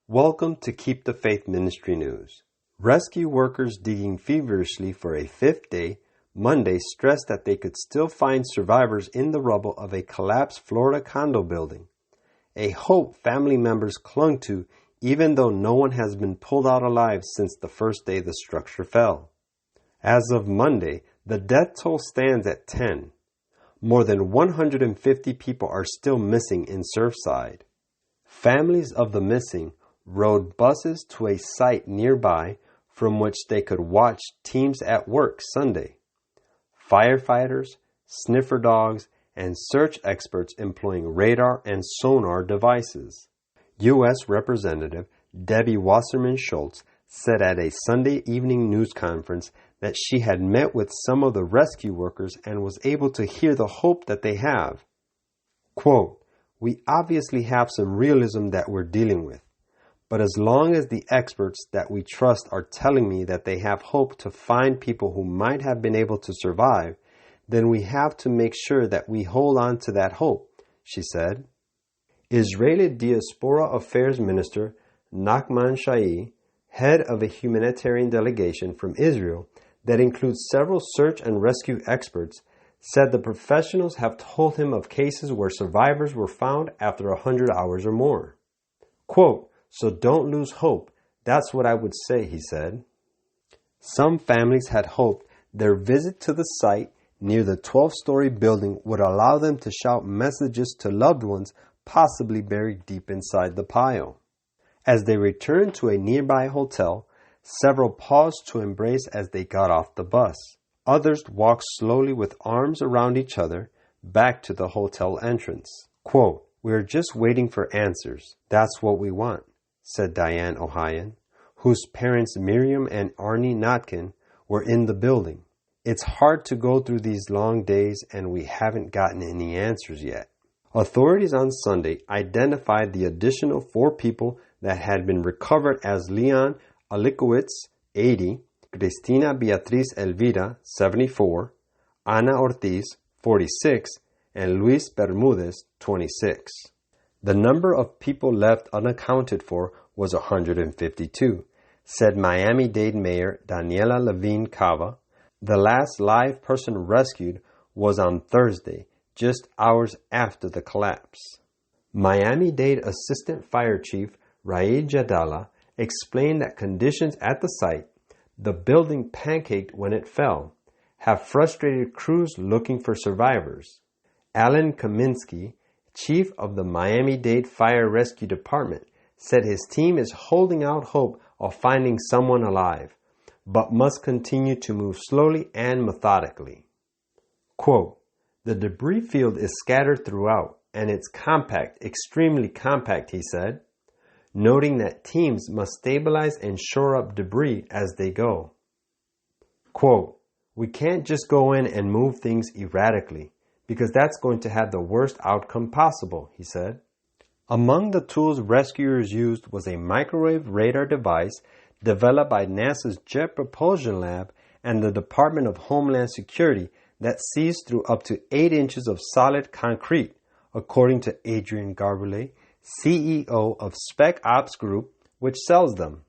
Welcome to Keep the Faith Ministry News. Rescue workers digging feverishly for a fifth day, Monday, stressed that they could still find survivors in the rubble of a collapsed Florida condo building. A hope family members clung to even though no one has been pulled out alive since the first day the structure fell. As of Monday, the death toll stands at 10. More than 150 people are still missing in Surfside. Families of the missing rode buses to a site nearby from which they could watch teams at work Sunday. Firefighters, sniffer dogs, and search experts employing radar and sonar devices. U.S. Representative Debbie Wasserman Schultz said at a Sunday evening news conference that she had met with some of the rescue workers and was able to hear the hope that they have. Quote, "We obviously have some realism that we're dealing with. But as long as the experts that we trust are telling me that they have hope to find people who might have been able to survive, then we have to make sure that we hold on to that hope," she said. Israeli Diaspora Affairs Minister Nachman Shai, head of a humanitarian delegation from Israel that includes several search and rescue experts, said the professionals have told him of cases where survivors were found after 100 hours or more. Quote, "So don't lose hope. That's what I would say," he said. Some families had hoped their visit to the site near the 12-story building would allow them to shout messages to loved ones possibly buried deep inside the pile. As they returned to a nearby hotel, several paused to embrace as they got off the bus. Others walked slowly with arms around each other back to the hotel entrance. Quote, "We're just waiting for answers. That's what we want," said Diane Ohayon, whose parents Miriam and Arnie Notkin were in the building. "It's hard to go through these long days and we haven't gotten any answers yet." Authorities on Sunday identified the additional 4 people that had been recovered as Leon Alikowitz, 80, Cristina Beatriz Elvira, 74, Ana Ortiz, 46, and Luis Bermudez, 26. The number of people left unaccounted for was 152, said Miami-Dade Mayor Daniela Levine Cava. The last live person rescued was on Thursday, just hours after the collapse. Miami-Dade Assistant Fire Chief Raid Jadala explained that conditions at the site, the building pancaked when it fell, have frustrated crews looking for survivors. Alan Kaminsky, chief of the Miami-Dade Fire Rescue Department, said his team is holding out hope of finding someone alive, but must continue to move slowly and methodically. Quote, "The debris field is scattered throughout, and it's compact, extremely compact," he said, noting that teams must stabilize and shore up debris as they go. Quote, "We can't just go in and move things erratically, because that's going to have the worst outcome possible," he said. Among the tools rescuers used was a microwave radar device developed by NASA's Jet Propulsion Lab and the Department of Homeland Security that sees through up to 8 inches of solid concrete, according to Adrian Garboulet, CEO of Spec Ops Group, which sells them.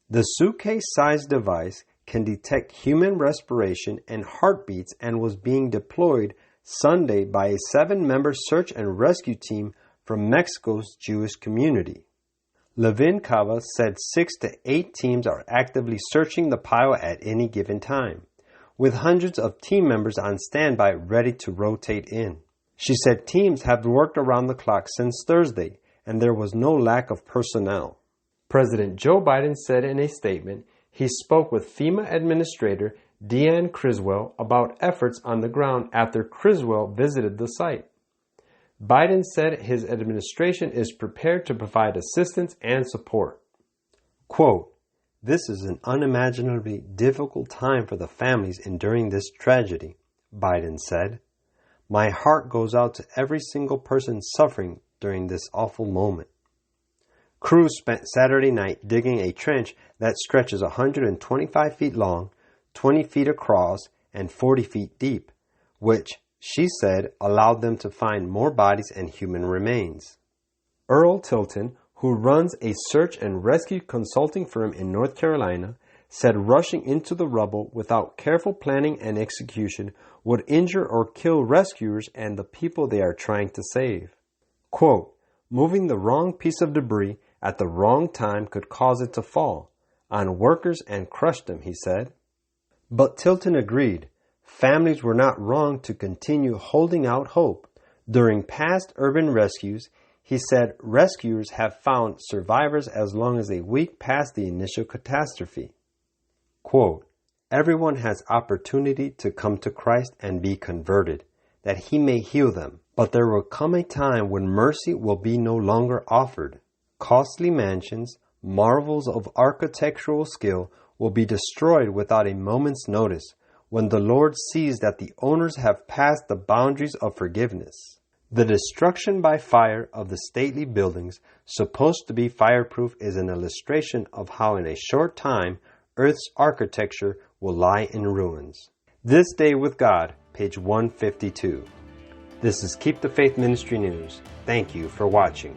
The suitcase-sized device can detect human respiration and heartbeats and was being deployed Sunday by a 7-member search and rescue team from Mexico's Jewish community. Levin Cava said 6 to 8 teams are actively searching the pile at any given time, with hundreds of team members on standby ready to rotate in. She said teams have worked around the clock since Thursday, and there was no lack of personnel. President Joe Biden said in a statement he spoke with FEMA Administrator Deanne Criswell about efforts on the ground after Criswell visited the site. Biden said his administration is prepared to provide assistance and support. Quote, "This is an unimaginably difficult time for the families enduring this tragedy," Biden said. "My heart goes out to every single person suffering during this awful moment." Crews spent Saturday night digging a trench that stretches 125 feet long, 20 feet across, and 40 feet deep, which, she said, allowed them to find more bodies and human remains. Earl Tilton, who runs a search and rescue consulting firm in North Carolina, said rushing into the rubble without careful planning and execution would injure or kill rescuers and the people they are trying to save. Quote, moving the wrong piece of debris at the wrong time could cause it to fall on workers and crush them, he said. But Tilton agreed. Families were not wrong to continue holding out hope. During past urban rescues, he said rescuers have found survivors as long as a week past the initial catastrophe. Quote, everyone has opportunity to come to Christ and be converted, that he may heal them. But there will come a time when mercy will be no longer offered. Costly mansions, marvels of architectural skill will be destroyed without a moment's notice when the Lord sees that the owners have passed the boundaries of forgiveness. The destruction by fire of the stately buildings supposed to be fireproof is an illustration of how in a short time Earth's architecture will lie in ruins. This Day with God, page 152. This is Keep the Faith Ministry News. Thank you for watching.